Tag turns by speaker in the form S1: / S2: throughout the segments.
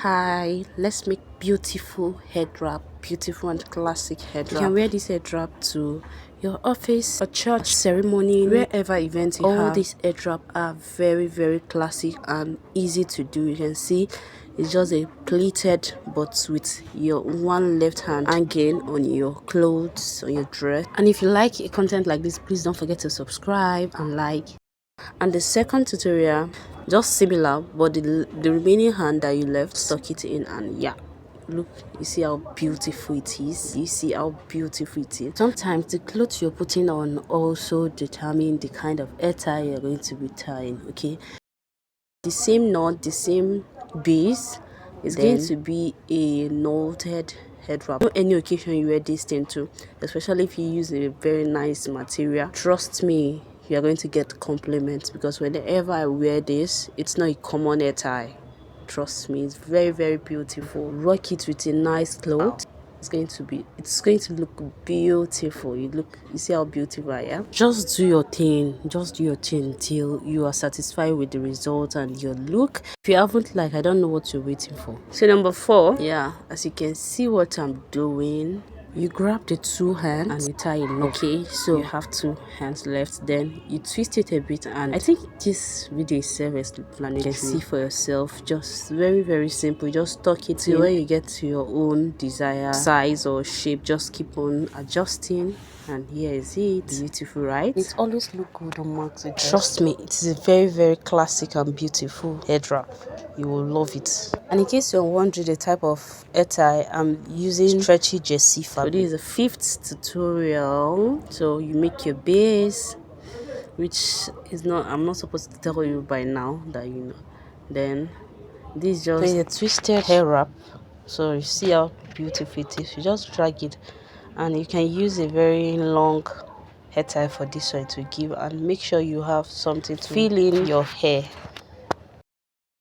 S1: Hi, let's make beautiful head wrap, beautiful and classic head wrap. You can wear this head wrap to your office, a church ceremony, wherever event you have. All these head wrap are very classic and easy to do. You can see it's just a pleated but with your one left hand hanging on your clothes, on your dress. And if you like a content like this, please don't forget to subscribe and like. And the second tutorial, just similar, but the remaining hand that you left, stuck it in, and yeah, look, you see how beautiful it is. You see how beautiful it is. Sometimes the clothes you're putting on also determine the kind of hair tie you're going to be tying. Okay, the same knot, the same base is going to be a knotted head wrap. Any occasion you wear this thing to, especially if you use a very nice material, trust me, you are going to get compliments, because whenever I wear this, it's not a common hair tie. Trust me, it's very beautiful. Rock it with a nice cloth. It's going to look beautiful. You see how beautiful I am. Just do your thing till you are satisfied with the result and your look. If you haven't, I don't know what you're waiting for. So number 4, yeah, as you can see what I'm doing, you grab the two hands and you tie a knot. Okay, so you have 2 hands left, then you twist it a bit, and I think this video is self-explanatory. You can see for yourself. Just very simple. Just tuck it till where you get to your own desired size or shape. Just keep on adjusting, and here is it. Beautiful, right? It always look good on maxi. Trust me, it is a very classic and beautiful head wrap. You will love it. And in case you're wondering the type of hair tie, I'm using stretchy jersey fabric. So this is the 5th tutorial. So you make your base, which is not, I'm not supposed to tell you by now that you know. Then this is just a twisted hair wrap. So you see how beautiful it is. You just drag it, and you can use a very long hair tie for this one to give, and make sure you have something to fill in your hair.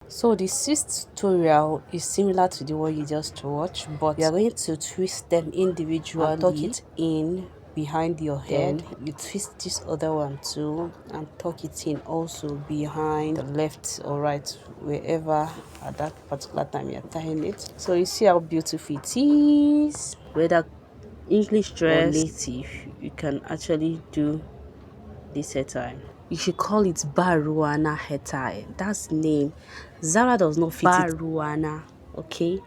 S1: So the 6th tutorial is similar to the one you just watched, but you are going to twist them individually and tuck it in behind your head. Then you twist this other one too and tuck it in also behind the left or right, wherever at that particular time you're tying it. So you see how beautiful it is. Whether English dress or native, you can actually do this hair tie. You should call it Baruana hair tie. That's the name. Zara does not fit Baruana, okay?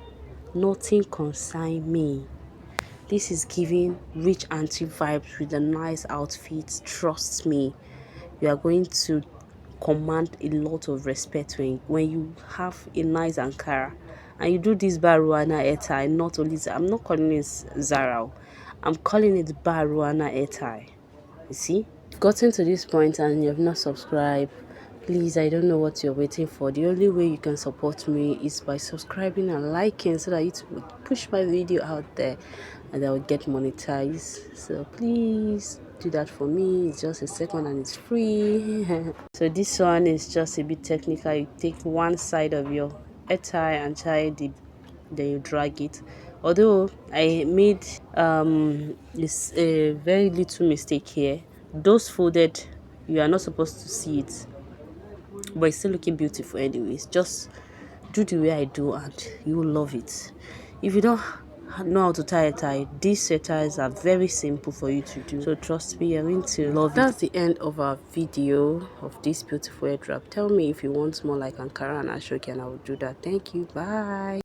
S1: Nothing concern me. This is giving rich auntie vibes with a nice outfit. Trust me, you are going to command a lot of respect when you have a nice Ankara and you do this Baruana hair tie. Not only, I'm not calling it Zara, I'm calling it Baruana hair tie. You see, gotten to this point and you have not subscribed, please, I don't know what you're waiting for. The only way you can support me is by subscribing and liking, so that it will push my video out there and I will get monetized. So please do that for me. It's just a second and it's free. So this one is just a bit technical. You take one side of your hair tie and tie the, then you drag it. Although I made this a very little mistake here. Those folded, you are not supposed to see it, but it's still looking beautiful anyways. Just do the way I do and you will love it. If you don't know how to tie a tie, these ties are very simple for you to do, so trust me, you're going to love it. That's the end of our video of this beautiful head wrap. Tell me if you want more like Ankara and Ashoki and I will do that. Thank you, bye.